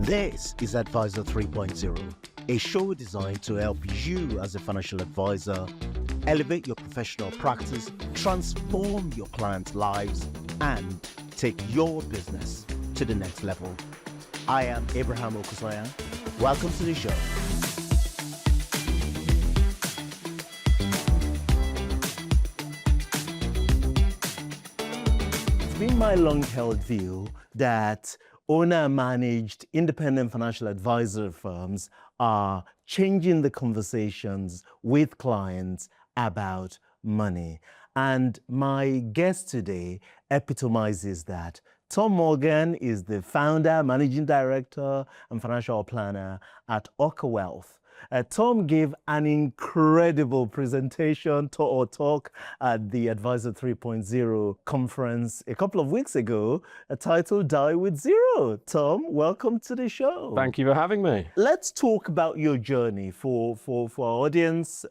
This is Advisor 3.0, a show designed to help you as a financial advisor elevate your professional practice, transform your clients' lives, and take your business to the next level. I am Abraham Okusanya. Welcome to the show. It's been my long-held view that owner-managed independent financial advisor firms are changing the conversations with clients about money. And my guest today epitomizes that. Tom Morgan is the founder, managing director, and financial planner at Orca Wealth. Tom gave an incredible presentation or talk at the Advisor 3.0 conference a couple of weeks ago, titled Die With Zero. Tom, welcome to the show. Thank you for having me. Let's talk about your journey for our audience.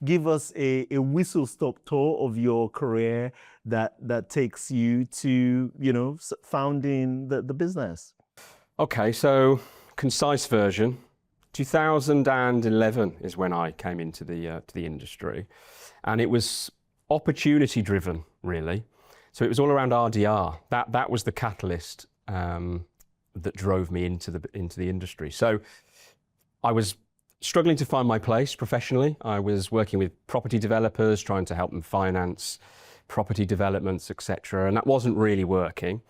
Give us a whistle-stop tour of your career that takes you to, founding the business. Okay, so concise version. 2011 is when I came into the industry, and it was opportunity driven, really. So it was all around RDR. That was the catalyst that drove me into the industry. So I was struggling to find my place professionally. I was working with property developers, trying to help them finance property developments, etc., and that wasn't really working.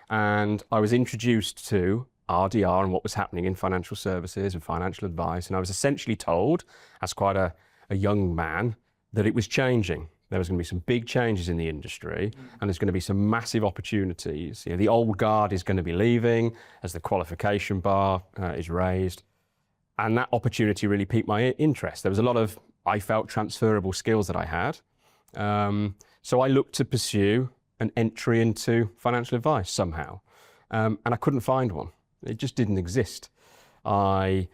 And I was introduced to RDR and what was happening in financial services and financial advice. And I was essentially told, as quite a young man, that it was changing. There was going to be some big changes in the industry, and there's going to be some massive opportunities. The old guard is going to be leaving as the qualification bar is raised. And that opportunity really piqued my interest. There was a lot of, I felt, transferable skills that I had. So I looked to pursue an entry into financial advice somehow. And I couldn't find one. It just didn't exist. I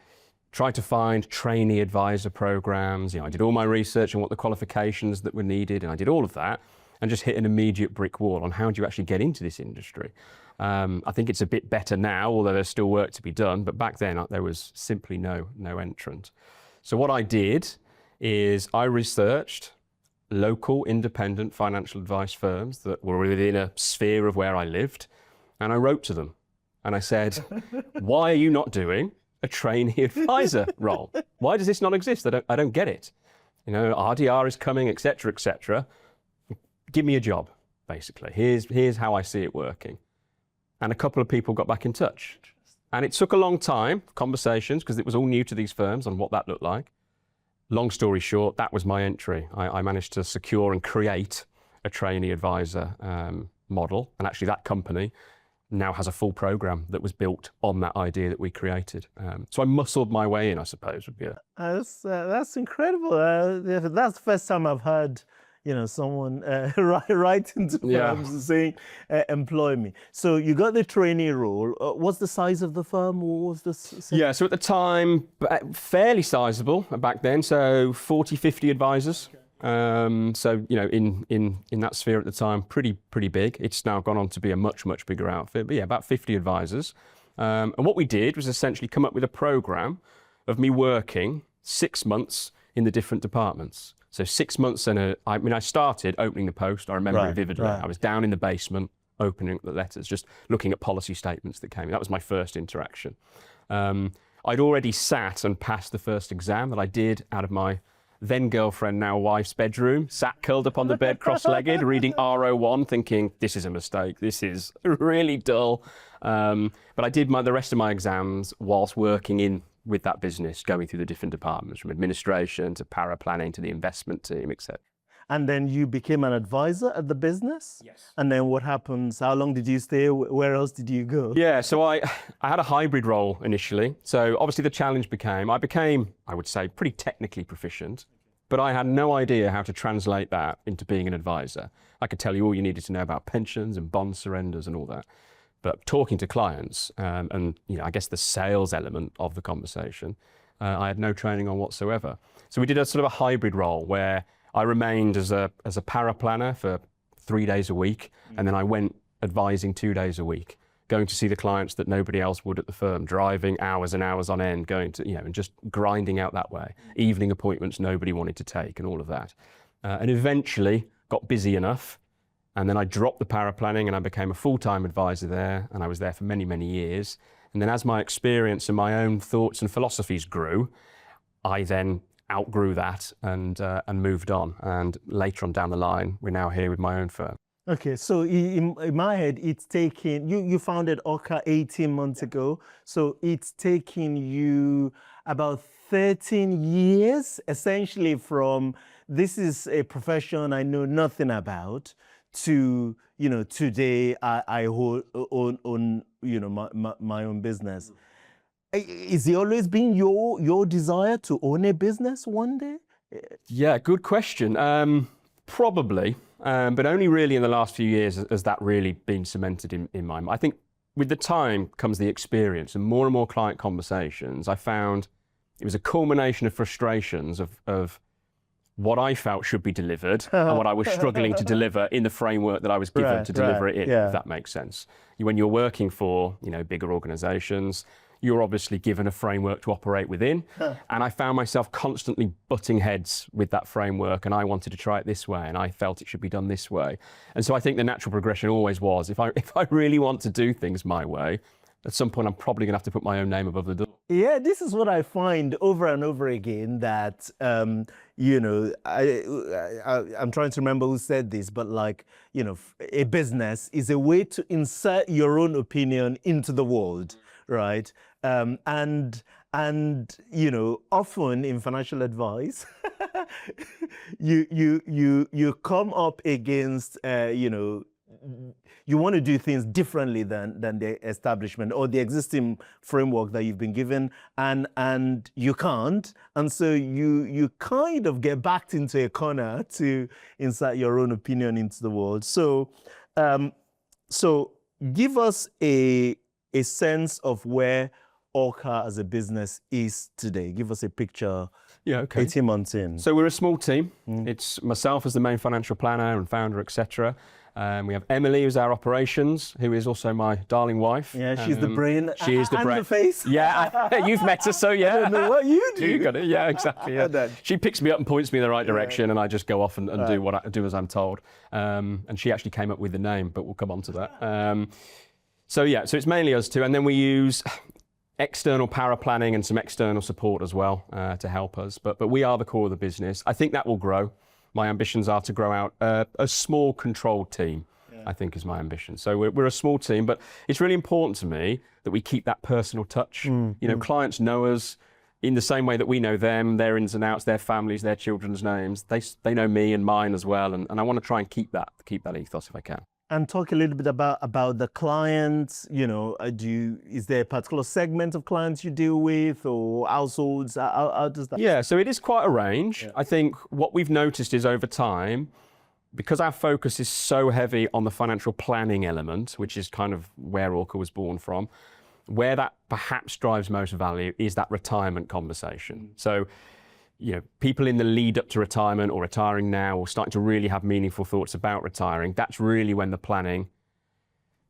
tried to find trainee advisor programs. I did all my research on what the qualifications that were needed, and I did all of that, and just hit an immediate brick wall on how do you actually get into this industry. I think it's a bit better now, although there's still work to be done, but back then there was simply no entrant. So what I did is I researched local independent financial advice firms that were within a sphere of where I lived, and I wrote to them. And I said, why are you not doing a trainee advisor role? Why does this not exist? I don't get it. RDR is coming, et cetera, give me a job, basically. Here's how I see it working. And a couple of people got back in touch. And it took a long time, conversations, because it was all new to these firms on what that looked like. Long story short, that was my entry. I managed to secure and create a trainee advisor model. And actually that company now has a full program that was built on that idea that we created. So I muscled my way in, I suppose, would be it. That's incredible. That's the first time I've heard, someone writing to firms and saying, employ me. So you got the trainee role. What's the size of the firm? What was the Yeah, so at the time, fairly sizable back then. So 40, 50 advisors. Okay. So in that sphere at the time, pretty big. It's now gone on to be a much bigger outfit. But yeah, about 50 advisors. And what we did was essentially come up with a program of me working 6 months in the different departments. So 6 months I started opening the post. I remember it vividly. Right. I was down in the basement opening the letters, just looking at policy statements that came in. That was my first interaction. I'd already sat and passed the first exam that I did out of my then girlfriend, now wife's bedroom, sat curled up on the bed, cross-legged, reading R01, thinking, this is a mistake, this is really dull. But I did the rest of my exams whilst working with that business, going through the different departments, from administration to para-planning to the investment team, etc. And then you became an advisor at the business? Yes. And then what happens? How long did you stay? Where else did you go? Yeah, so I had a hybrid role initially. So obviously the challenge I became, I would say, pretty technically proficient, but I had no idea how to translate that into being an advisor. I could tell you all you needed to know about pensions and bond surrenders and all that. But talking to clients and I guess the sales element of the conversation, I had no training on whatsoever. So we did a sort of a hybrid role where I remained as a para planner for 3 days a week, and then I went advising 2 days a week. going to see the clients that nobody else would at the firm, driving hours and hours on end, going to, and just grinding out that way. Evening appointments nobody wanted to take and all of that. And eventually got busy enough. And then I dropped the paraplanning and I became a full-time advisor there. And I was there for many, many years. And then as my experience and my own thoughts and philosophies grew, I then outgrew that and moved on. And later on down the line, we're now here with my own firm. Okay, so in my head, it's taken, you founded Orca 18 months ago, so it's taken you about 13 years, essentially from, this is a profession I know nothing about, to, today I own my own business. Is it always been your desire to own a business one day? Yeah, good question. Probably. But only really in the last few years has that really been cemented in my mind. I think with the time comes the experience and more client conversations. I found it was a culmination of frustrations of what I felt should be delivered and what I was struggling to deliver in the framework that I was given to deliver it in, if that makes sense. When you're working for, bigger organizations, you're obviously given a framework to operate within. And I found myself constantly butting heads with that framework, and I wanted to try it this way, and I felt it should be done this way. And so I think the natural progression always was, if I really want to do things my way, at some point I'm probably gonna have to put my own name above the door. Yeah, this is what I find over and over again, that, I'm trying to remember who said this, but a business is a way to insert your own opinion into the world. Right. And often in financial advice, you come up against, you want to do things differently than the establishment or the existing framework that you've been given, and you can't. And so you kind of get backed into a corner to insert your own opinion into the world. So, give us a sense of where Orca as a business is today. Give us a picture. Yeah, okay. 18 months in. So we're a small team. It's myself as the main financial planner and founder, etc. We have Emily, who's our operations, who is also my darling wife. Yeah, she's the brain. She is the brain. And the face. Yeah, you've met her, so yeah. I don't know what you do. You got it. Yeah, exactly. Yeah. She picks me up and points me in the right direction, and I just go off and do what I do as I'm told. And she actually came up with the name, but we'll come on to that. So it's mainly us two, and then we use external paraplanning and some external support as well to help us. But we are the core of the business. I think that will grow. My ambitions are to grow out a small controlled team, I think is my ambition. So we're a small team, but it's really important to me that we keep that personal touch. Clients know us in the same way that we know them, their ins and outs, their families, their children's names. They know me and mine as well, and I want to try and keep that ethos if I can. And talk a little bit about the clients. Is there a particular segment of clients you deal with, or households? How does that? Yeah, so it is quite a range. I think what we've noticed is over time, because our focus is so heavy on the financial planning element, which is kind of where Orca was born from, where that perhaps drives most value is that retirement conversation. So, people in the lead up to retirement or retiring now or starting to really have meaningful thoughts about retiring, that's really when the planning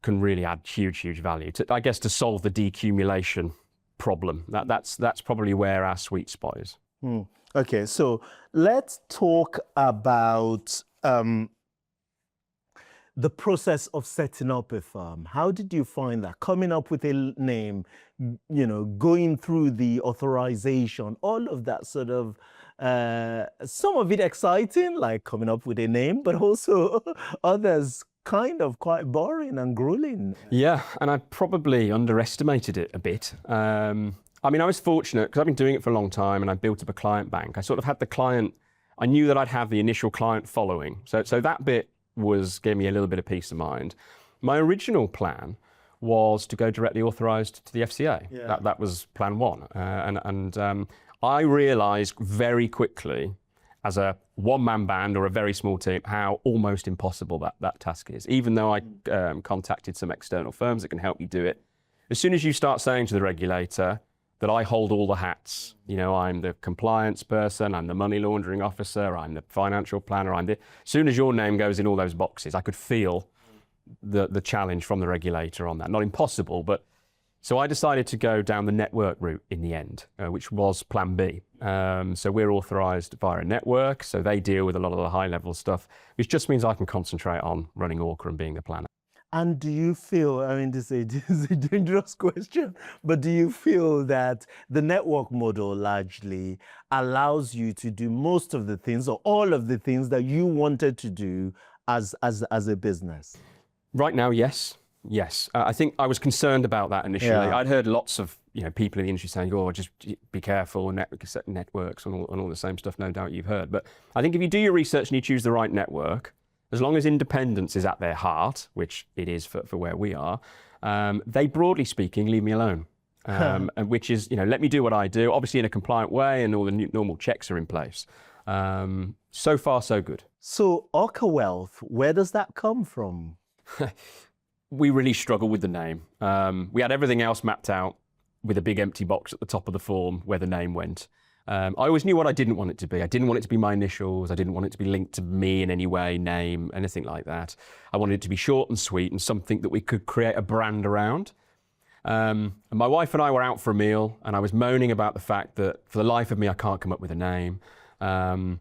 can really add huge value to solve the decumulation problem. That's probably where our sweet spot is. Okay, so let's talk about the process of setting up a firm. How did you find that? Coming up with a name, going through the authorization, all of that sort of, some of it exciting, like coming up with a name, but also others kind of quite boring and grueling. Yeah, and I probably underestimated it a bit. I was fortunate because I've been doing it for a long time and I built up a client bank. I sort of had I knew that I'd have the initial client following. So that bit gave me a little bit of peace of mind. My original plan was to go directly authorised to the FCA. Yeah. That was plan one. I realised very quickly, as a one-man band or a very small team, how almost impossible that task is. Even though I contacted some external firms that can help you do it, as soon as you start saying to the regulator that I hold all the hats, I'm the compliance person, I'm the money laundering officer, I'm the financial planner, as soon as your name goes in all those boxes, I could feel the challenge from the regulator on that. Not impossible, but so I decided to go down the network route in the end, which was plan B. So we're authorised via a network, so they deal with a lot of the high-level stuff, which just means I can concentrate on running Orca and being the planner. And do you feel, I mean, this is a dangerous question, but do you feel that the network model largely allows you to do most of the things or all of the things that you wanted to do as a business? Right now, yes. Yes. I think I was concerned about that initially. Yeah. I'd heard lots of people in the industry saying, oh, just be careful, networks and all the same stuff, no doubt you've heard. But I think if you do your research and you choose the right network, as long as independence is at their heart, which it is for where we are, they, broadly speaking, leave me alone. And which is, let me do what I do, obviously in a compliant way, and all the normal checks are in place. So far, so good. So Orca Wealth, where does that come from? We really struggled with the name. We had everything else mapped out with a big empty box at the top of the form where the name went. I always knew what I didn't want it to be. I didn't want it to be my initials. I didn't want it to be linked to me in any way, name, anything like that. I wanted it to be short and sweet and something that we could create a brand around. And my wife and I were out for a meal, and I was moaning about the fact that for the life of me, I can't come up with a name. And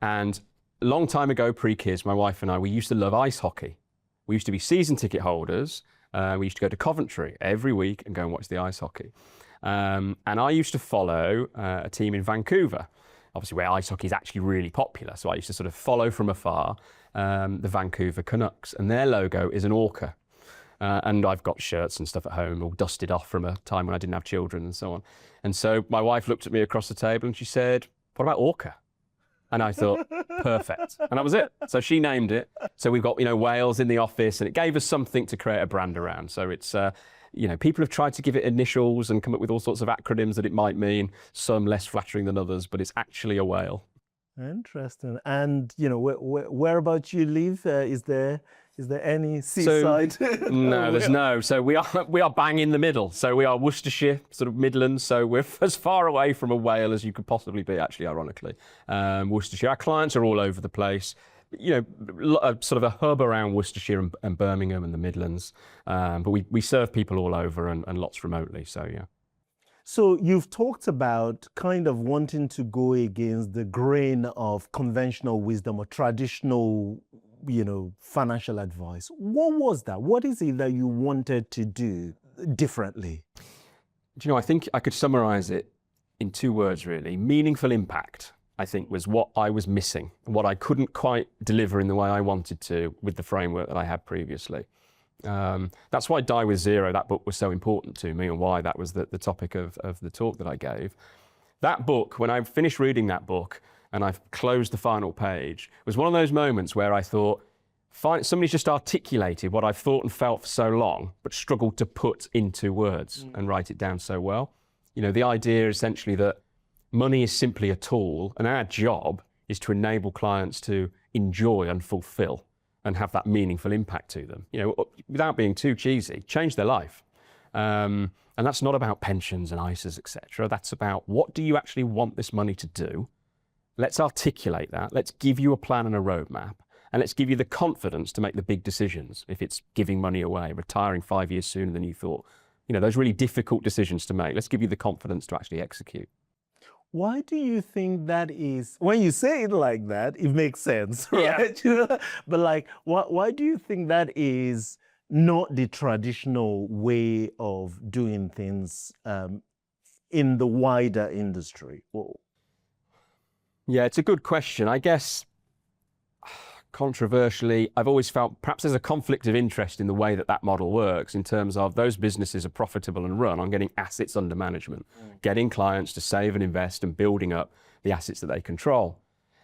a long time ago, pre-kids, my wife and I, we used to love ice hockey. We used to be season ticket holders. We used to go to Coventry every week and go and watch the ice hockey. And I used to follow a team in Vancouver, obviously where ice hockey is actually really popular. So I used to sort of follow from afar the Vancouver Canucks, and their logo is an orca. And I've got shirts and stuff at home all dusted off from a time when I didn't have children and so on. And so my wife looked at me across the table and she said, what about Orca? And I thought, perfect. And that was it. So she named it. So we've got, whales in the office, and it gave us something to create a brand around. So it's, people have tried to give it initials and come up with all sorts of acronyms that it might mean, some less flattering than others, but it's actually a whale. Interesting. And, whereabouts you live? Is there any seaside? No, there's no. So we are bang in the middle. So we are Worcestershire, sort of Midlands. So we're as far away from a whale as you could possibly be, actually, ironically. Worcestershire. Our clients are all over the place. Sort of a hub around Worcestershire and Birmingham and the Midlands. But we serve people all over and lots remotely. So, yeah. So you've talked about kind of wanting to go against the grain of conventional wisdom or traditional financial advice. What was that? What is it that you wanted to do differently? I think I could summarize it in 2 words, really. Meaningful impact, I think, was what I was missing, what I couldn't quite deliver in the way I wanted to with the framework that I had previously. That's why Die With Zero, that book, was so important to me, and why that was the topic of the talk that I gave. That book, when I finished reading that book, and I've closed the final page, it was one of those moments where I thought, somebody's just articulated what I've thought and felt for so long, but struggled to put into words and write it down so well. The idea essentially that money is simply a tool, and our job is to enable clients to enjoy and fulfill and have that meaningful impact to them. Without being too cheesy, change their life. And that's not about pensions and ISAs, etc. That's about, what do you actually want this money to do? Let's articulate that. Let's give you a plan and a roadmap, and let's give you the confidence to make the big decisions. If it's giving money away, retiring 5 years sooner than you thought, those really difficult decisions to make, let's give you the confidence to actually execute. Why do you think that is? When you say it like that, it makes sense, right? Yeah. But why do you think that is not the traditional way of doing things in the wider industry? Yeah, it's a good question. I guess, controversially, I've always felt perhaps there's a conflict of interest in the way that model works, in terms of those businesses are profitable and run on getting assets under management, getting clients to save and invest and building up the assets that they control.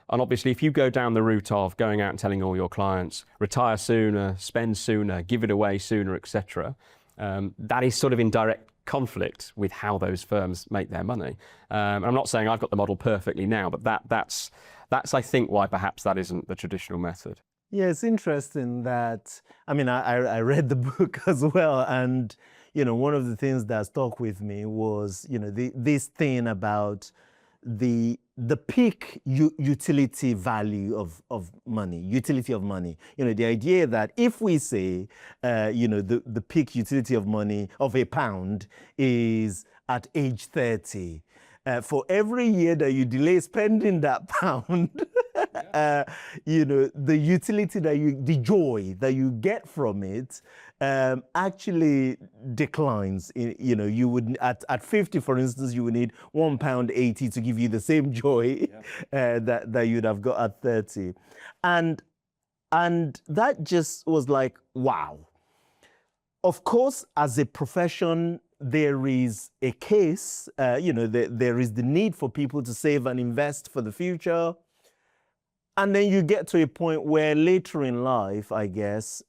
And obviously, if you go down the route of going out and telling all your clients, retire sooner, spend sooner, give it away sooner, etc., that is sort of in direct conflict with how those firms make their money. I'm not saying I've got the model perfectly now, but that's I think why perhaps that isn't the traditional method. Yeah, it's interesting that, I read the book as well, and one of the things that stuck with me was this thing about the peak utility value of money, utility of money. You know, the idea that if we say, you know, the peak utility of money of a pound is at age 30, for every year that you delay spending that pound, you know, the utility the joy that you get from it actually declines. You know, you would at 50, for instance, you would need £1.80 to give you the same joy that you'd have got at 30, and that just was like, wow. Of course, as a profession, there is a case, you know, there is the need for people to save and invest for the future. And then you get to a point where later in life, I guess,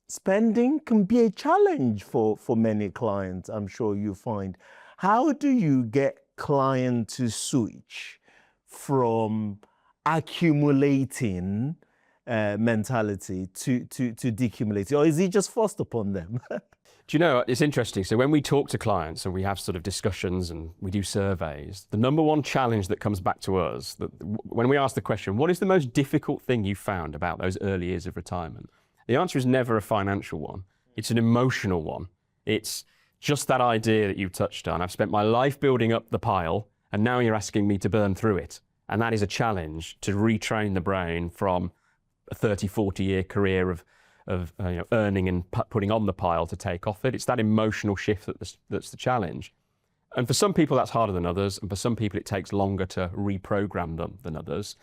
spending can be a challenge for many clients, I'm sure you find. How do you get clients to switch from accumulating mentality to decumulating, or is it just forced upon them? Do you know, it's interesting. So when we talk to clients and we have sort of discussions and we do surveys, the number one challenge that comes back to us, that when we ask the question, what is the most difficult thing you found about those early years of retirement? The answer is never a financial one. It's an emotional one. It's just that idea that you touched on. I've spent my life building up the pile and now you're asking me to burn through it. And that is a challenge to retrain the brain from a 30, 40-year career of you know, earning and putting on the pile to take off it. It's that emotional shift that's the challenge. And for some people that's harder than others, and for some people it takes longer to reprogram them than others.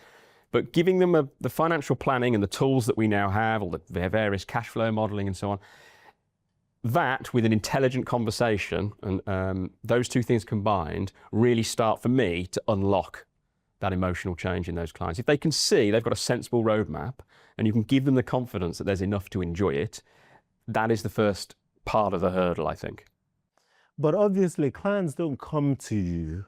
But giving them the financial planning and the tools that we now have, all the various cash flow modeling and so on, that with an intelligent conversation and those two things combined really start for me to unlock that emotional change in those clients. If they can see they've got a sensible roadmap and you can give them the confidence that there's enough to enjoy it, that is the first part of the hurdle, I think. But obviously clients don't come to you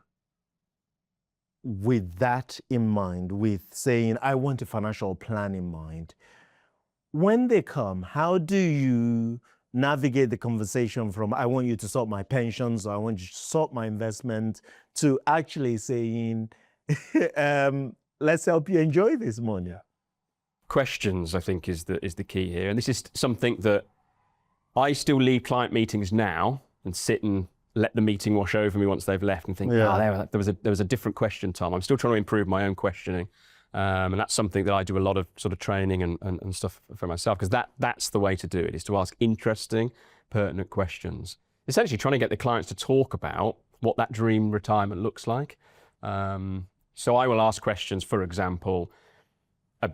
with that in mind, with saying, I want a financial plan in mind. When they come, how do you navigate the conversation from, I want you to sort my pensions, or I want you to sort my investment, to actually saying, let's help you enjoy this money? Questions, I think, is the key here. And this is something that I still leave client meetings now and sit and let the meeting wash over me once they've left and think, there was a different question, Tom. I'm still trying to improve my own questioning. And that's something that I do a lot of sort of training and stuff for myself, because that's the way to do it, is to ask interesting, pertinent questions. Essentially trying to get the clients to talk about what that dream retirement looks like. So I will ask questions, for example,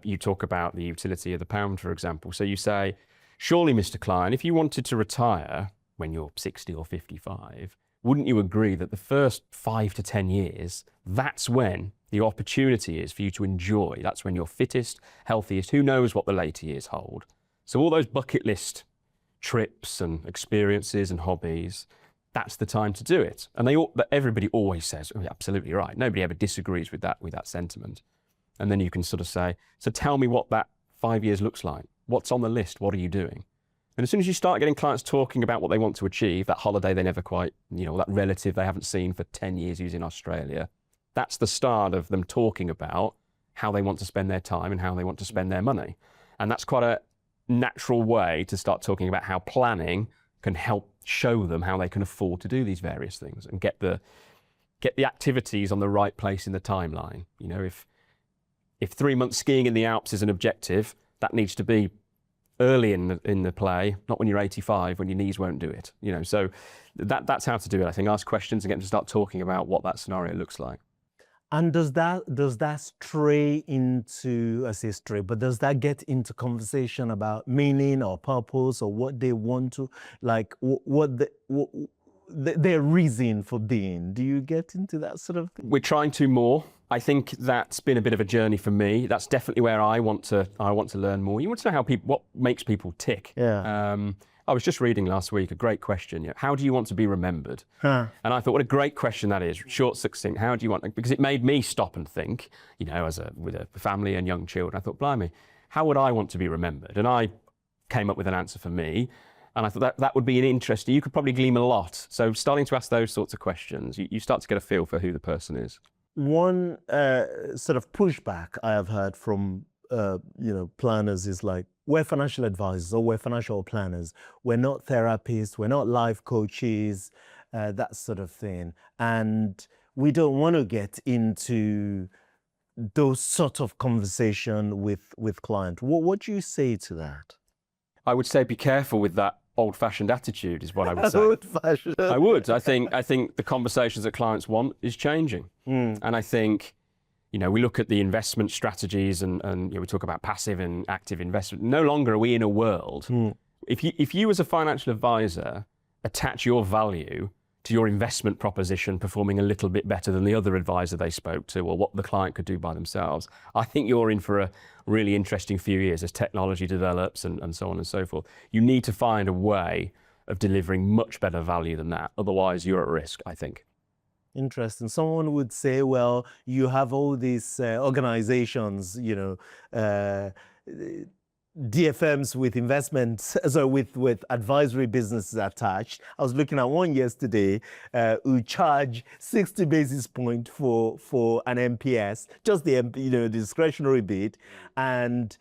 you talk about the utility of the pound, for example. So you say, surely, Mr. Klein, if you wanted to retire when you're 60 or 55, wouldn't you agree that the first 5 to 10 years, that's when the opportunity is for you to enjoy? That's when you're fittest, healthiest. Who knows what the later years hold? So all those bucket list trips and experiences and hobbies, that's the time to do it. And everybody always says, oh, absolutely right. Nobody ever disagrees with that sentiment. And then you can sort of say, so tell me what that 5 years looks like. What's on the list? What are you doing? And as soon as you start getting clients talking about what they want to achieve, that holiday they never quite, you know, that relative they haven't seen for 10 years who's in Australia, that's the start of them talking about how they want to spend their time and how they want to spend their money. And that's quite a natural way to start talking about how planning can help show them how they can afford to do these various things and get the activities on the right place in the timeline. You know, if 3 months skiing in the Alps is an objective, that needs to be early in the play, not when you're 85, when your knees won't do it. You know, so that's how to do it. I think ask questions and get them to start talking about what that scenario looks like. And does that stray into, I say stray, but does that get into conversation about meaning or purpose or what they want to, like their reason for being? Do you get into that sort of thing? We're trying to more. I think that's been a bit of a journey for me. That's definitely where I want to learn more. You want to know what makes people tick. Yeah. I was just reading last week a great question. You know, how do you want to be remembered? And I thought, what a great question that is. Short, succinct. How do you want? Because it made me stop and think. You know, with a family and young children, I thought, blimey, how would I want to be remembered? And I came up with an answer for me. And I thought that would be an interesting, you could probably glean a lot. So starting to ask those sorts of questions, you start to get a feel for who the person is. One sort of pushback I have heard from planners is like, we're financial advisors or we're financial planners. We're not therapists, we're not life coaches, that sort of thing. And we don't want to get into those sort of conversation with client. What do you say to that? I would say be careful with that old-fashioned attitude is what I would say. Old-fashioned. I would. I think the conversations that clients want is changing. And I think, we look at the investment strategies and we talk about passive and active investment. No longer are we in a world. If you as a financial advisor attach your value to your investment proposition performing a little bit better than the other advisor they spoke to or what the client could do by themselves, I think you're in for a really interesting few years as technology develops and so on and so forth. You need to find a way of delivering much better value than that. Otherwise, you're at risk, I think. Interesting. Someone would say, well, you have all these organizations, DFMs with investments, so with advisory businesses attached. I was looking at one yesterday who charge 60 basis points for an MPS, just the discretionary bit, and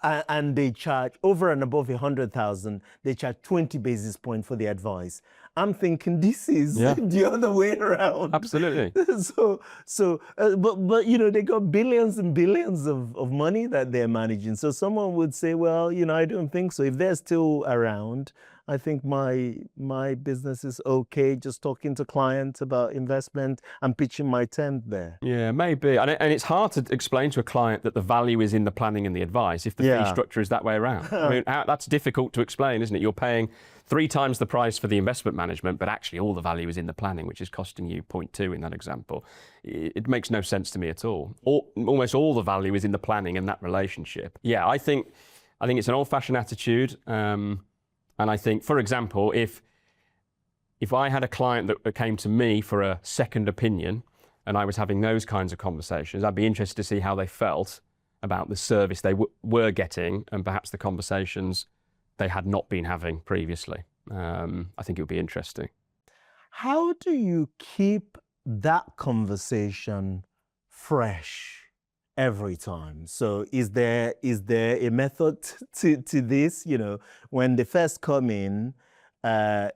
they charge over and above 100,000. They charge 20 basis points for the advice. I'm thinking this is the other way around. Absolutely. But they got billions and billions of money that they're managing. So someone would say, well, I don't think so. If they're still around, I think my business is okay. Just talking to clients about investment and pitching my tent there. Yeah, maybe. And it's hard to explain to a client that the value is in the planning and the advice if the fee structure is that way around. I mean, that's difficult to explain, isn't it? You're paying 3 times the price for the investment management, but actually all the value is in the planning, which is costing you 0.2 in that example. It makes no sense to me at all. Almost all the value is in the planning and that relationship. Yeah, I think it's an old-fashioned attitude. And I think, for example, if I had a client that came to me for a second opinion and I was having those kinds of conversations, I'd be interested to see how they felt about the service they were getting and perhaps the conversations they had not been having previously. I think it would be interesting. How do you keep that conversation fresh every time? So is there a method to this? When they first come in, I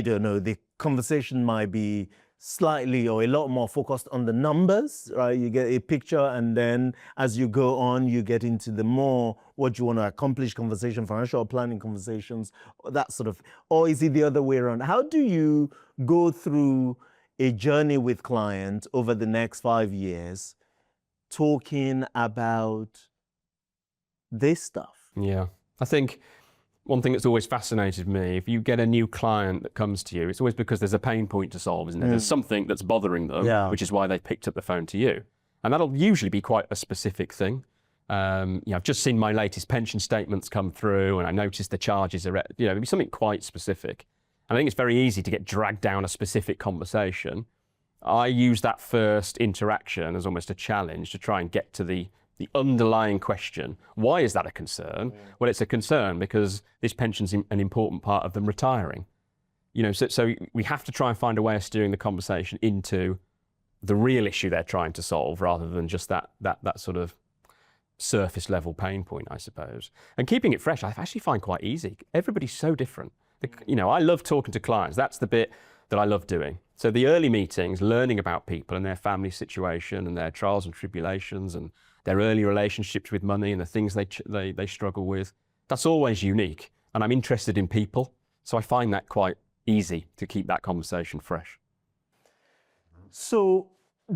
don't know, the conversation might be slightly or a lot more focused on the numbers, right? You get a picture, and then as you go on, you get into the more what you want to accomplish conversation, financial planning conversations, that sort of, or is it the other way around? How do you go through a journey with clients over the next 5 years talking about this stuff? Yeah, I think one thing that's always fascinated me, if you get a new client that comes to you, it's always because there's a pain point to solve, isn't it? There's something that's bothering them, which is why they picked up the phone to you. And that'll usually be quite a specific thing. I've just seen my latest pension statements come through and I noticed the charges are, it'd be something quite specific. And I think it's very easy to get dragged down a specific conversation. I use that first interaction as almost a challenge to try and get to the underlying question. Why is that a concern? Well, it's a concern because this pension's an important part of them retiring. So we have to try and find a way of steering the conversation into the real issue they're trying to solve rather than just that sort of surface level pain point, I suppose. And keeping it fresh, I actually find quite easy. Everybody's so different. I love talking to clients. That's the bit that I love doing. So the early meetings, learning about people and their family situation and their trials and tribulations and their early relationships with money and the things they struggle with, that's always unique. And I'm interested in people, so I find that quite easy to keep that conversation fresh. So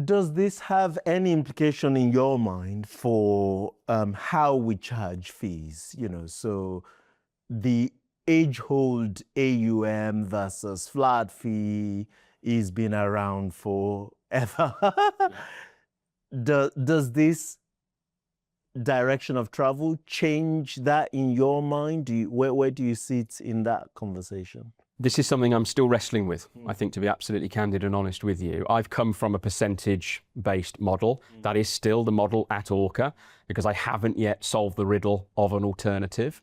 does this have any implication in your mind for how we charge fees? So the age-old AUM versus flat fee is been around forever. Does this direction of travel change that in your mind? Where do you see it in that conversation? This is something I'm still wrestling with, I think, to be absolutely candid and honest with you. I've come from a percentage-based model. That is still the model at Orca, because I haven't yet solved the riddle of an alternative.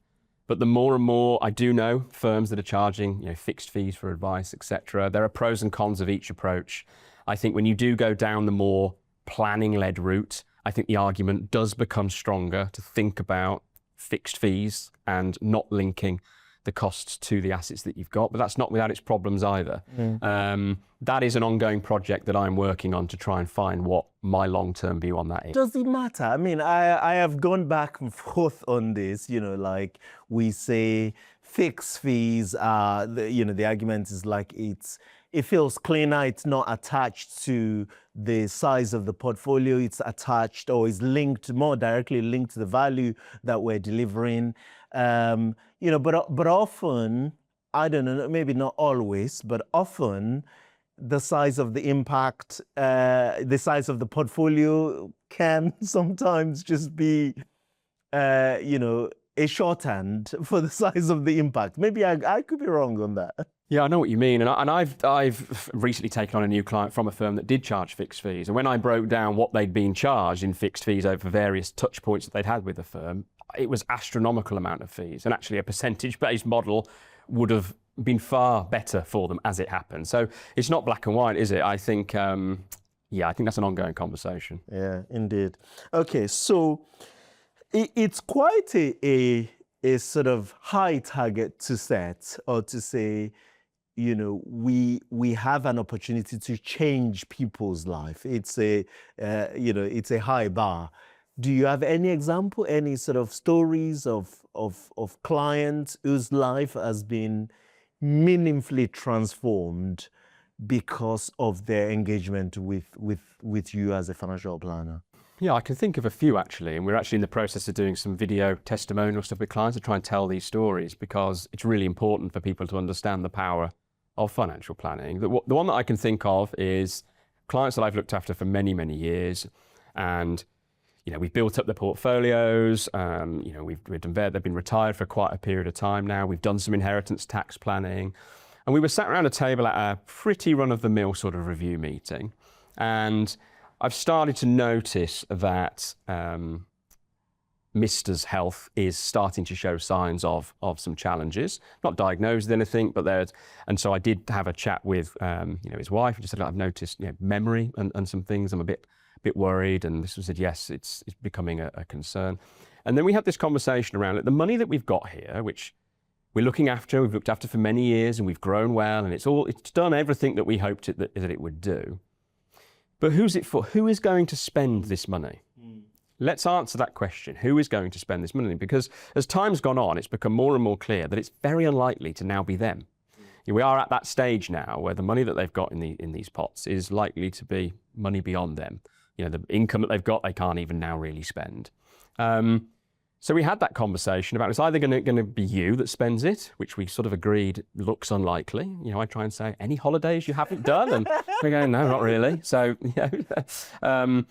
But the more and more I do know firms that are charging, fixed fees for advice, etc. There are pros and cons of each approach. I think when you do go down the more planning-led route, I think the argument does become stronger to think about fixed fees and not linking the costs to the assets that you've got, but that's not without its problems either. That is an ongoing project that I'm working on to try and find what my long-term view on that is. Does it matter? I mean, I have gone back and forth on this, like we say fixed fees are, the argument is like it feels cleaner, it's not attached to the size of the portfolio, it's attached or is linked, more directly linked to the value that we're delivering. But often, I don't know, maybe not always, but often the size of the impact, the size of the portfolio can sometimes just be, a shorthand for the size of the impact. Maybe I could be wrong on that. Yeah, I know what you mean. And I've recently taken on a new client from a firm that did charge fixed fees. And when I broke down what they'd been charged in fixed fees over various touch points that they'd had with the firm, it was astronomical amount of fees. And actually a percentage-based model would have been far better for them as it happened. So it's not black and white, is it? I think, I think that's an ongoing conversation. Yeah, indeed. Okay, so it's quite a sort of high target to set, or to say, we have an opportunity to change people's life. It's it's a high bar. Do you have any example, any sort of stories of clients whose life has been meaningfully transformed because of their engagement with you as a financial planner? Yeah, I can think of a few actually, and we're actually in the process of doing some video testimonial stuff with clients to try and tell these stories, because it's really important for people to understand the power of financial planning. The one that I can think of is clients that I've looked after for many, many years, and we've built up the portfolios. They've been retired for quite a period of time now. We've done some inheritance tax planning, and we were sat around a table at a pretty run-of-the-mill sort of review meeting, and I've started to notice that Mr's health is starting to show signs of some challenges. Not diagnosed with anything, but and so I did have a chat with his wife, and just said, I've noticed memory and some things. I'm a bit worried, and this was said, yes, it's becoming a concern. And then we had this conversation around it. The money that we've got here, which we're looking after, we've looked after for many years, and we've grown well, and it's done everything that we hoped that it would do. But who's it for? Who is going to spend this money? Let's answer that question. Who is going to spend this money? Because as time's gone on, it's become more and more clear that it's very unlikely to now be them. We are at that stage now where the money that they've got in these pots is likely to be money beyond them. The income that they've got, they can't even now really spend. So we had that conversation about it's either going to be you that spends it, which we sort of agreed looks unlikely. I try and say, any holidays you haven't done? And we go, no, not really. So, and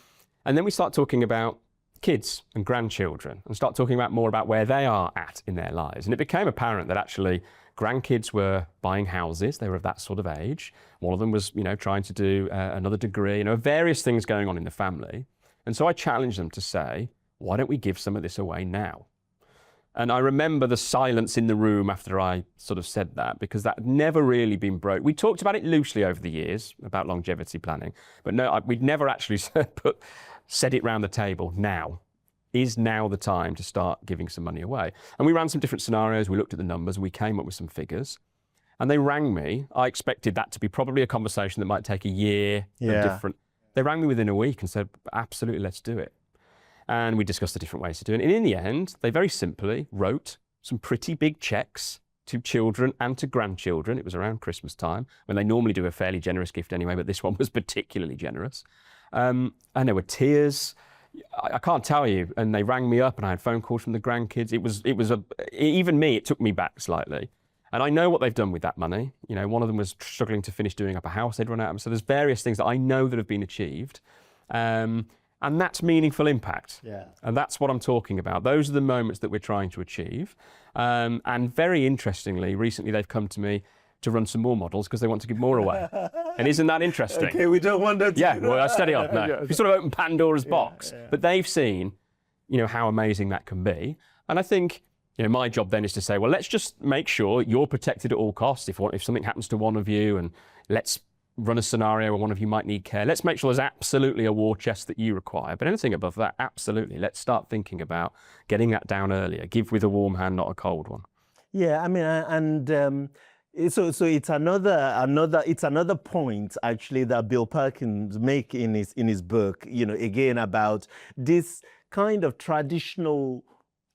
then we start talking about kids and grandchildren, and start talking more about where they are at in their lives. And it became apparent that actually grandkids were buying houses. They were of that sort of age. One of them was, trying to do another degree, various things going on in the family. And so I challenged them to say, why don't we give some of this away now? And I remember the silence in the room after I sort of said that, because that had never really been broke. We talked about it loosely over the years, about longevity planning, but no, we'd never actually said it round the table. Now is now the time to start giving some money away. And we ran some different scenarios. We looked at the numbers, and we came up with some figures. And they rang me. I expected that to be probably a conversation that might take a year. Different. They rang me within a week and said, absolutely, let's do it. And we discussed the different ways to do it. And in the end, they very simply wrote some pretty big checks to children and to grandchildren. It was around Christmas time, when they normally do a fairly generous gift anyway, but this one was particularly generous. And there were tears. I can't tell you. And they rang me up, and I had phone calls from the grandkids. Even me, it took me back slightly. And I know what they've done with that money. One of them was struggling to finish doing up a house they'd run out of. So there's various things that I know that have been achieved. And that's meaningful impact. Yeah. And that's what I'm talking about. Those are the moments that we're trying to achieve. And very interestingly, recently they've come to me to run some more models because they want to give more away. And isn't that interesting? Okay, we don't want that to... Yeah, well, steady on. No. We sort of open Pandora's box. Yeah. But they've seen, how amazing that can be. And I think, my job then is to say, well, let's just make sure you're protected at all costs. If something happens to one of you, and let's run a scenario where one of you might need care. Let's make sure there's absolutely a war chest that you require. But anything above that, absolutely. Let's start thinking about getting that down earlier. Give with a warm hand, not a cold one. Yeah, I mean, so it's another point actually that Bill Perkins make in his book. Again about this kind of traditional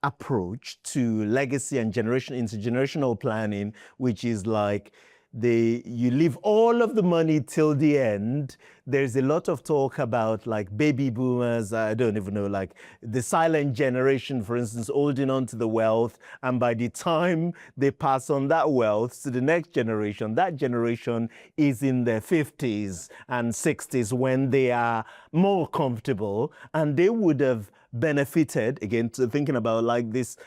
approach to legacy and intergenerational planning, which is like you leave all of the money till the end. There's a lot of talk about like baby boomers, I don't even know, like the silent generation, for instance, holding on to the wealth. And by the time they pass on that wealth to the next generation, that generation is in their 50s and 60s when they are more comfortable, and they would have benefited, again, to thinking about like this,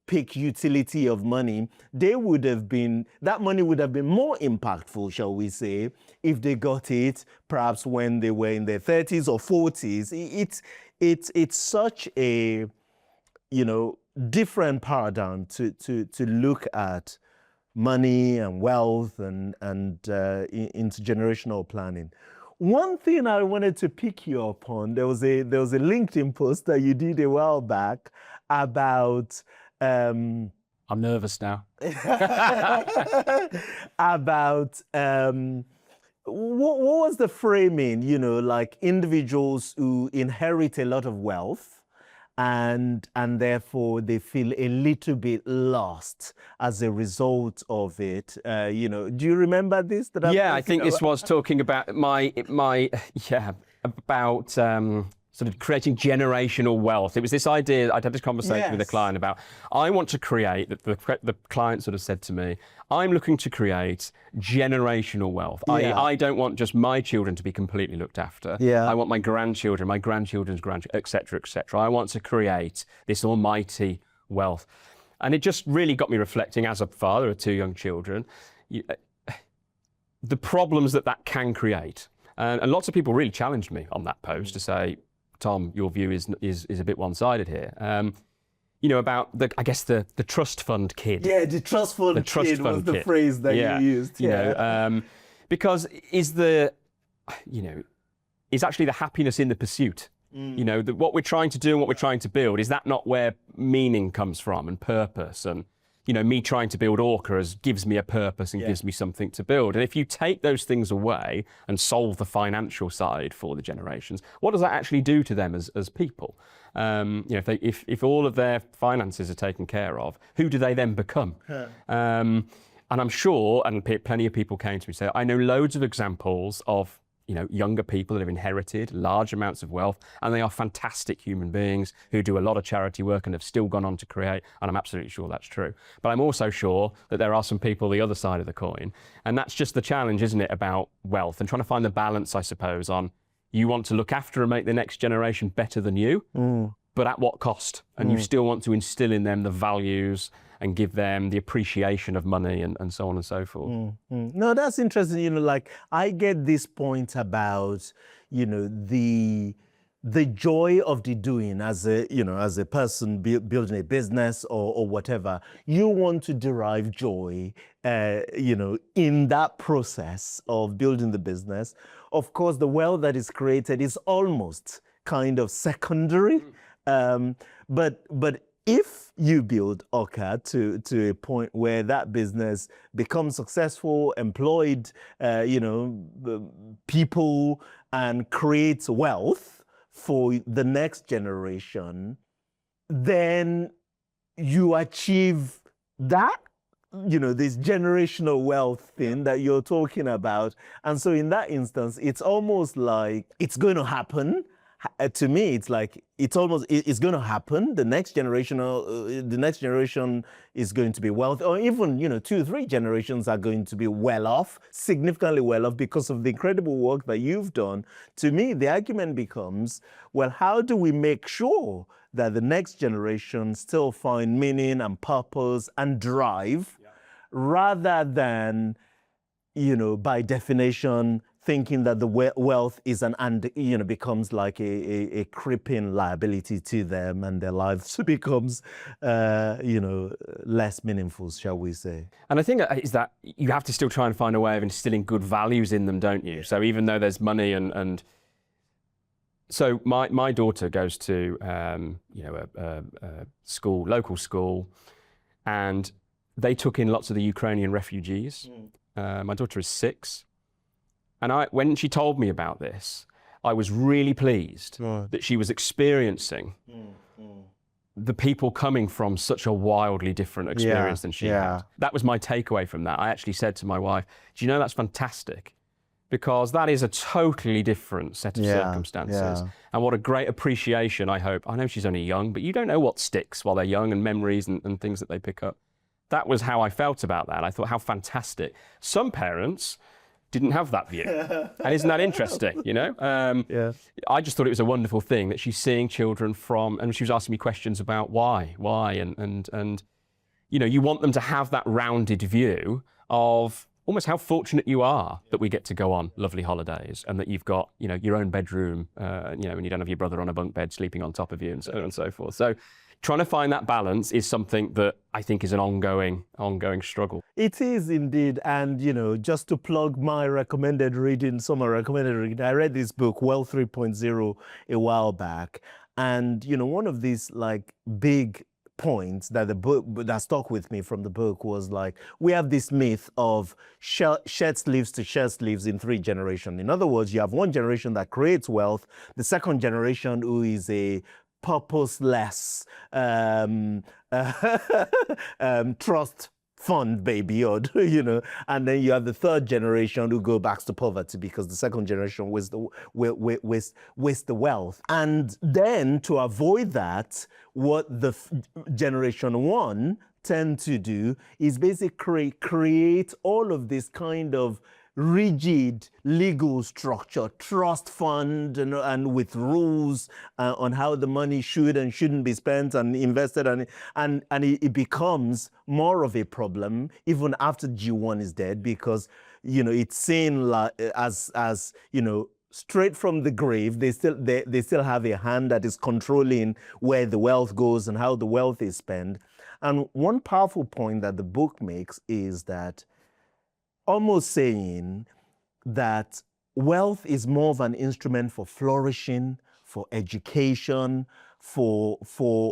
peak utility of money, that money would have been more impactful, shall we say, if they got it perhaps when they were in their 30s or 40s. It's such a, different paradigm to look at money and wealth and intergenerational planning. One thing I wanted to pick you up on, there was a LinkedIn post that you did a while back about I'm nervous now. About what was the framing, like individuals who inherit a lot of wealth and therefore they feel a little bit lost as a result of it. Do you remember this? I think this was talking about about sort of creating generational wealth. It was this idea, I'd had this conversation with a client about, I want to create, the client sort of said to me, I'm looking to create generational wealth. Yeah. I don't want just my children to be completely looked after. Yeah. I want my grandchildren, my grandchildren's grandchildren, et cetera, et cetera. I want to create this almighty wealth. And it just really got me reflecting as a father of two young children, the problems that can create. And lots of people really challenged me on that post to say, Tom, your view is a bit one-sided here. About the trust fund kid. Yeah, the trust fund kid was the phrase that you used. Because is actually the happiness in the pursuit? What we're trying to do and what we're trying to build, is that not where meaning comes from and purpose? And me trying to build Orca gives me a purpose and gives me something to build. And if you take those things away and solve the financial side for the generations, what does that actually do to them as people? If all of their finances are taken care of, who do they then become? And I'm sure, and plenty of people came to me and say, I know loads of examples of younger people that have inherited large amounts of wealth, and they are fantastic human beings who do a lot of charity work and have still gone on to create, and I'm absolutely sure that's true. But I'm also sure that there are some people the other side of the coin, and that's just the challenge, isn't it, about wealth, and trying to find the balance, I suppose, on you want to look after and make the next generation better than you, but at what cost? And you still want to instill in them the values and give them the appreciation of money and so on and so forth. No, that's interesting. Like I get this point about, the joy of the doing as a person building a business or whatever. You want to derive joy, in that process of building the business. Of course, the wealth that is created is almost kind of secondary, but if you build Orca to a point where that business becomes successful, employed, people, and creates wealth for the next generation, then you achieve that, this generational wealth thing that you're talking about. And so in that instance, it's almost like it's going to happen. To me, it's like it's going to happen. The next generation is going to be wealthy, or even 2 or 3 generations are going to be well off, significantly well off, because of the incredible work that you've done. To me, the argument becomes, well, how do we make sure that the next generation still find meaning and purpose and drive, rather than by definition, thinking that the wealth is becomes like a creeping liability to them, and their lives becomes, less meaningful, shall we say. And I think is that you have to still try and find a way of instilling good values in them, don't you? So even though there's money and so my daughter goes to, a school, local school, and they took in lots of the Ukrainian refugees. My daughter is 6. And when she told me about this, I was really pleased that she was experiencing the people coming from such a wildly different experience than she had. That was my takeaway from that. I actually said to my wife, do you know, that's fantastic, because that is a totally different set of circumstances. And what a great appreciation, I hope. I know she's only young, but you don't know what sticks while they're young, and memories and things that they pick up. That was how I felt about that. I thought, how fantastic. Some parents didn't have that view. And isn't that interesting, I just thought it was a wonderful thing that she's seeing children from, and she was asking me questions about why, and you want them to have that rounded view of almost how fortunate you are that we get to go on lovely holidays, and that you've got, your own bedroom, and you don't have your brother on a bunk bed sleeping on top of you, and so on and so forth. So trying to find that balance is something that I think is an ongoing struggle. It is indeed. And, just to plug my recommended reading, I read this book, Wealth 3.0, a while back. And, one of these big points that the book that stuck with me from the book was we have this myth of shared sleeves to shared sleeves in 3 generations. In other words, you have one generation that creates wealth, the second generation who is a purposeless trust fund baby, or and then you have the 3rd generation who go back to poverty because the 2nd generation waste the wealth. And then to avoid that, what the generation 1 tend to do is basically create all of this kind of rigid legal structure, trust fund, and with rules on how the money should and shouldn't be spent and invested, and it becomes more of a problem even after G1 is dead, because it's seen as straight from the grave. They still have a hand that is controlling where the wealth goes and how the wealth is spent. And one powerful point that the book makes is that, almost saying that wealth is more of an instrument for flourishing, for education, for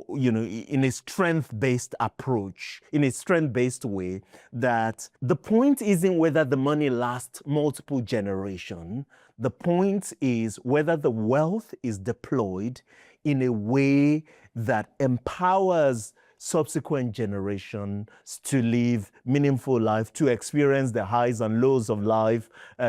in a strength-based approach, in a strength-based way, that the point isn't whether the money lasts multiple generations. The point is whether the wealth is deployed in a way that empowers subsequent generations to live meaningful life, to experience the highs and lows of life,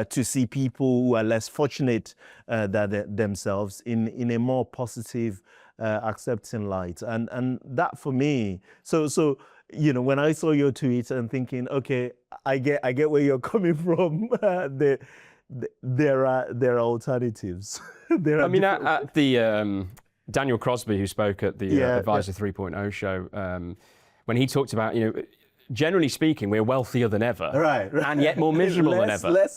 to see people who are less fortunate than themselves in a more positive, accepting light. And that for me, so when I saw your tweet and thinking, okay, I get where you're coming from. There are alternatives. At the Daniel Crosby, who spoke at the Advisor 3.0 show, when he talked about, generally speaking, we're wealthier than ever, right. And yet more miserable than ever.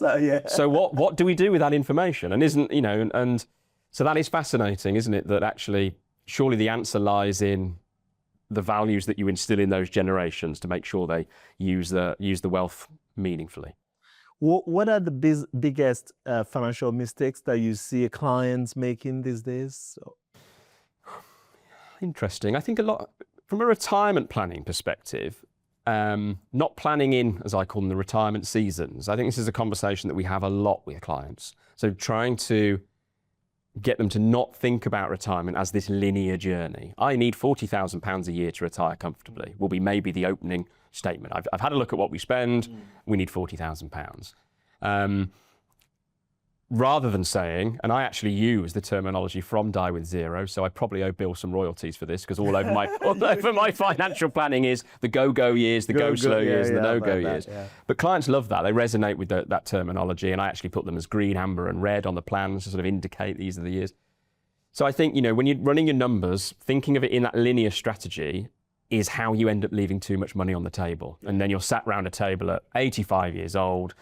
So what do we do with that information? And and so that is fascinating, isn't it? That actually, surely the answer lies in the values that you instill in those generations to make sure they use the wealth meaningfully. What are the biggest financial mistakes that you see clients making these days? Interesting. I think a lot from a retirement planning perspective, not planning in, as I call them, the retirement seasons. I think this is a conversation that we have a lot with clients. So trying to get them to not think about retirement as this linear journey. I need £40,000 a year to retire comfortably will be maybe the opening statement. I've had a look at what we spend. We need £40,000. Rather than saying, and I actually use the terminology from Die With Zero, so I probably owe Bill some royalties for this, because all over my financial planning is the go years, the go slow years, and the no-go years. Yeah. But clients love that. They resonate with that terminology, and I actually put them as green, amber, and red on the plans to sort of indicate these are the years. So I think, when you're running your numbers, thinking of it in that linear strategy is how you end up leaving too much money on the table. And then you're sat around a table at 85 years old,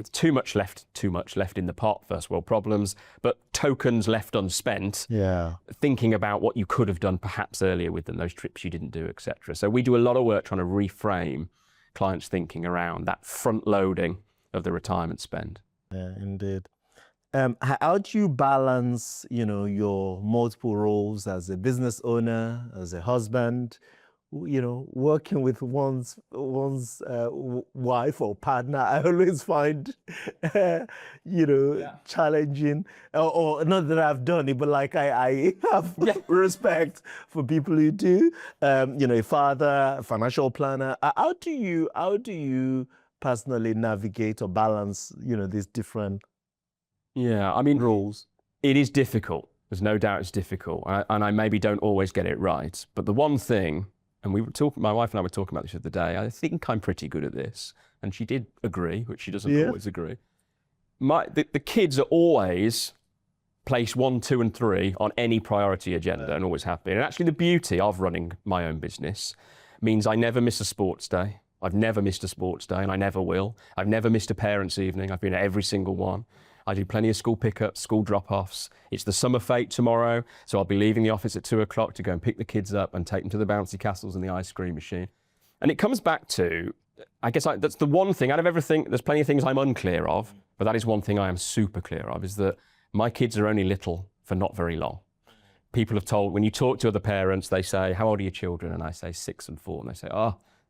with too much left in the pot, first world problems, but tokens left unspent, Yeah. thinking about what you could have done perhaps earlier with them, those trips you didn't do, etc. So we do a lot of work trying to reframe clients' thinking around that front loading of the retirement spend. Yeah, indeed. How do you balance, your multiple roles as a business owner, as a husband, working with one's wife or partner? I always find, challenging, or not that I've done it, but like I have respect for people who do. A father, a financial planner. How do you personally navigate or balance, these different roles? It is difficult. There's no doubt it's difficult. And I maybe don't always get it right. But the one thing, and my wife and I were talking about this the other day, I think I'm pretty good at this. And she did agree, which she doesn't always agree. The kids are always place 1, 2, and 3 on any priority agenda and always have been. And actually the beauty of running my own business means I never miss a sports day. I've never missed a sports day and I never will. I've never missed a parents' evening. I've been at every single one. I do plenty of school pickups, school drop-offs. It's the summer fete tomorrow, so I'll be leaving the office at 2 o'clock to go and pick the kids up and take them to the bouncy castles and the ice cream machine. And it comes back to, I guess that's the one thing, out of everything, there's plenty of things I'm unclear of, but that is one thing I am super clear of, is that my kids are only little for not very long. People have told, when you talk to other parents, they say, how old are your children? And I say 6 and 4, and they say,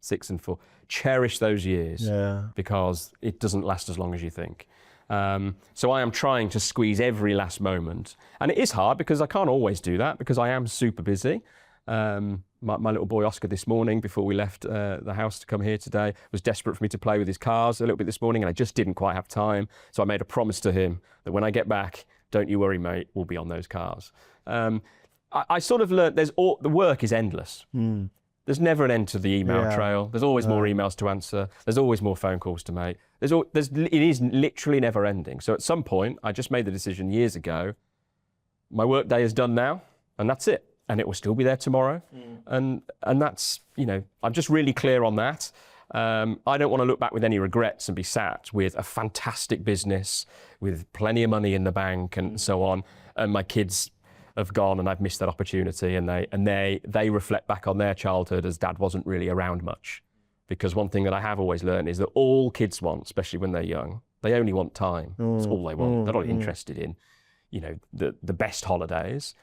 6 and 4. Cherish those years because it doesn't last as long as you think. So I am trying to squeeze every last moment. And it is hard because I can't always do that because I am super busy. My little boy Oscar this morning, before we left the house to come here today, was desperate for me to play with his cars a little bit this morning, and I just didn't quite have time. So I made a promise to him that when I get back, don't you worry, mate, we'll be on those cars. I sort of learned the work is endless. There's never an end to the email trail. There's always more emails to answer. There's always more phone calls to make. It is literally never ending. So at some point, I just made the decision years ago, my work day is done now, and that's it. And it will still be there tomorrow. And that's, I'm just really clear on that. I don't want to look back with any regrets and be sat with a fantastic business, with plenty of money in the bank and so on, and my kids have gone and I've missed that opportunity, and they reflect back on their childhood as dad wasn't really around much. Because one thing that I have always learned is that all kids want, especially when they're young, they only want time. That's all they want. They're not interested in, the best holidays.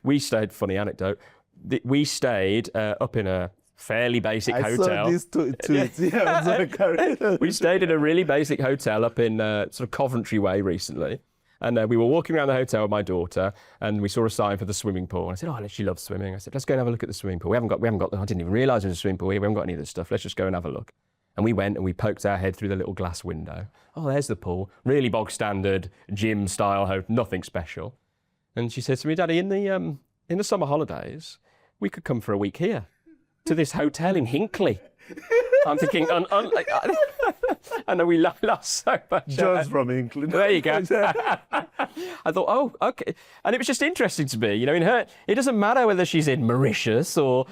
We stayed, funny anecdote, we stayed up in a fairly basic hotel. I saw this tweet. We stayed in a really basic hotel up in sort of Coventry Way recently. And we were walking around the hotel with my daughter, and we saw a sign for the swimming pool. And I said, she loves swimming. I said, let's go and have a look at the swimming pool. We haven't got. I didn't even realise there was a swimming pool here. We haven't got any of this stuff. Let's just go and have a look. And we went and we poked our head through the little glass window. Oh, there's the pool. Really bog standard, gym style, nothing special. And she says to me, Daddy, in the summer holidays, we could come for a week here to this hotel in Hinckley. I'm thinking, I know we lost so much. John's from England. There you go. I thought, okay. And it was just interesting to me, in her, it doesn't matter whether she's in Mauritius or,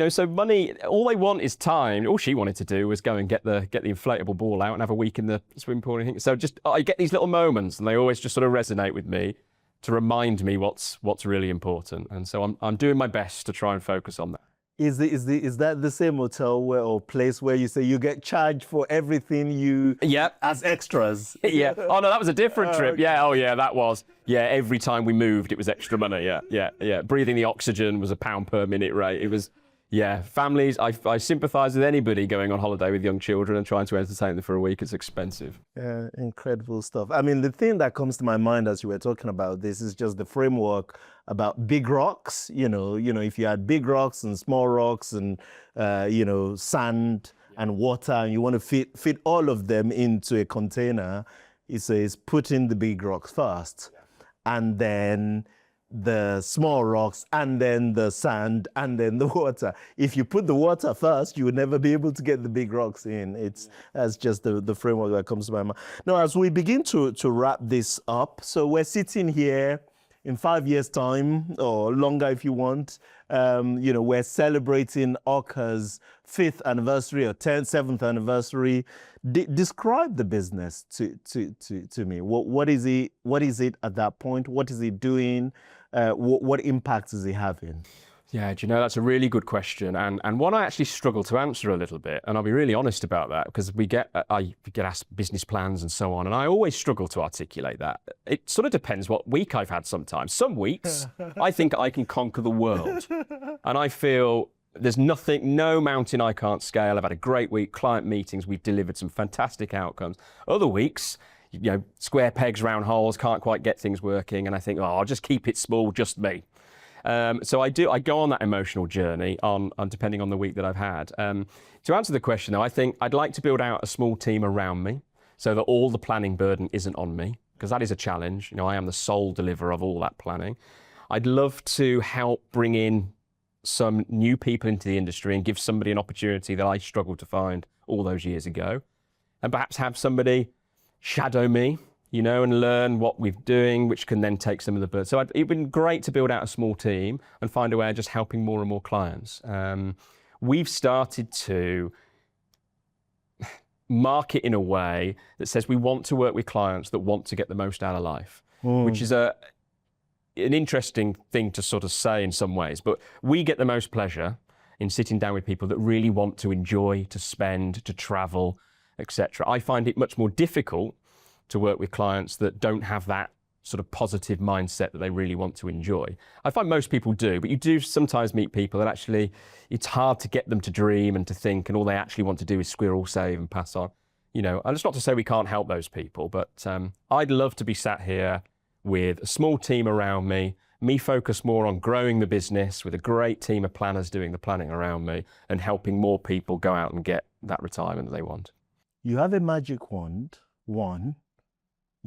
so money, all they want is time. All she wanted to do was go and get the inflatable ball out and have a week in the swimming pool. And so I get these little moments, and they always just sort of resonate with me to remind me what's really important. And so I'm doing my best to try and focus on that. Is that the same hotel or place where you say you get charged for everything as extras? Yeah. Oh no, that was a different trip. Okay. Yeah. Oh yeah, that was. Yeah. Every time we moved, it was extra money. Yeah. Breathing the oxygen was £1 per minute rate. It was. Yeah, families, I sympathise with anybody going on holiday with young children and trying to entertain them for a week. It's expensive. Yeah, incredible stuff. I mean, the thing that comes to my mind as you were talking about this is just the framework about big rocks. If you had big rocks and small rocks and, sand and water, and you want to fit all of them into a container, it says put in the big rocks first, and then the small rocks, and then the sand, and then the water. If you put the water first, you would never be able to get the big rocks in. That's just the framework that comes to my mind. Now, as we begin to wrap this up, so we're sitting here, in 5 years' time or longer if you want, we're celebrating Orca's 5th anniversary or 7th anniversary. Describe the business to me. What is it? What is it at that point? What is it doing? What impact is it having? Yeah, do you know, that's a really good question, and one I actually struggle to answer a little bit, and I'll be really honest about that, because we get asked business plans and so on, and I always struggle to articulate that. It sort of depends what week I've had sometimes. Some weeks, I think I can conquer the world, and I feel there's no mountain I can't scale. I've had a great week, client meetings, we've delivered some fantastic outcomes. Other weeks, square pegs, round holes, can't quite get things working, and I think, I'll just keep it small, just me. So I go on that emotional journey on depending on the week that I've had. To answer the question though, I think I'd like to build out a small team around me so that all the planning burden isn't on me, because that is a challenge. I am the sole deliverer of all that planning. I'd love to help bring in some new people into the industry and give somebody an opportunity that I struggled to find all those years ago, and perhaps have somebody shadow me, and learn what we're doing, which can then take some of the burden. So it'd been great to build out a small team and find a way of just helping more and more clients. We've started to market in a way that says we want to work with clients that want to get the most out of life, which is an interesting thing to sort of say in some ways, but we get the most pleasure in sitting down with people that really want to enjoy, to spend, to travel, etc. I find it much more difficult to work with clients that don't have that sort of positive mindset that they really want to enjoy. I find most people do, but you do sometimes meet people that actually, it's hard to get them to dream and to think, and all they actually want to do is squirrel save and pass on. And it's not to say we can't help those people, but I'd love to be sat here with a small team around me focus more on growing the business with a great team of planners doing the planning around me and helping more people go out and get that retirement that they want. You have a magic wand,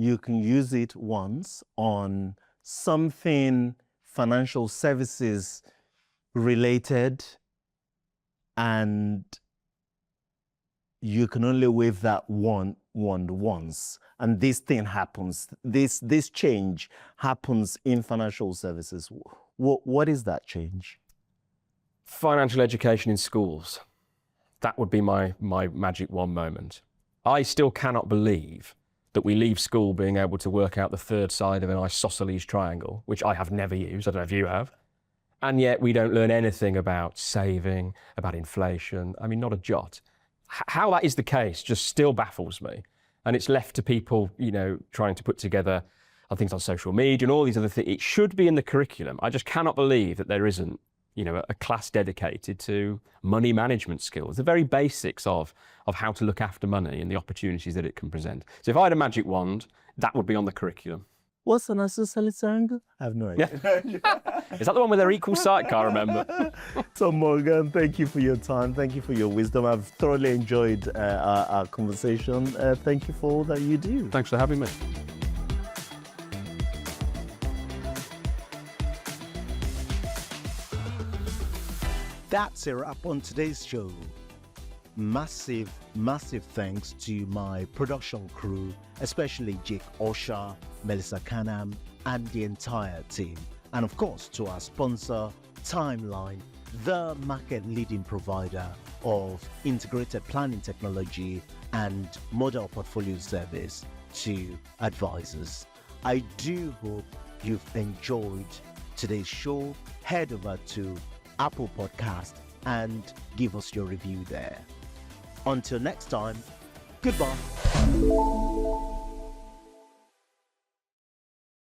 you can use it once on something financial services related, and you can only wave that wand once, and this thing happens. This change happens in financial services. What is that change? Financial education in schools. That would be my magic wand moment. I still cannot believe that we leave school being able to work out the third side of an isosceles triangle, which I have never used, I don't know if you have, and yet we don't learn anything about saving, about inflation, not a jot. How that is the case just still baffles me, and it's left to people, trying to put together things on social media and all these other things. It should be in the curriculum. I just cannot believe that there isn't a class dedicated to money management skills, the very basics of how to look after money and the opportunities that it can present. So if I had a magic wand, that would be on the curriculum. What's an isosceles triangle? I have no idea. Is that the one with their equal side? Can't remember. So Morgan, thank you for your time. Thank you for your wisdom. I've thoroughly enjoyed our conversation. Thank you for all that you do. Thanks for having me. That's a wrap on today's show. Massive thanks to my production crew, especially Jake Osha, Melissa Canham, and the entire team. And of course, to our sponsor, Timeline, the market-leading provider of integrated planning technology and model portfolio service to advisors. I do hope you've enjoyed today's show. Head over to Apple Podcast and give us your review there. Until next time, goodbye.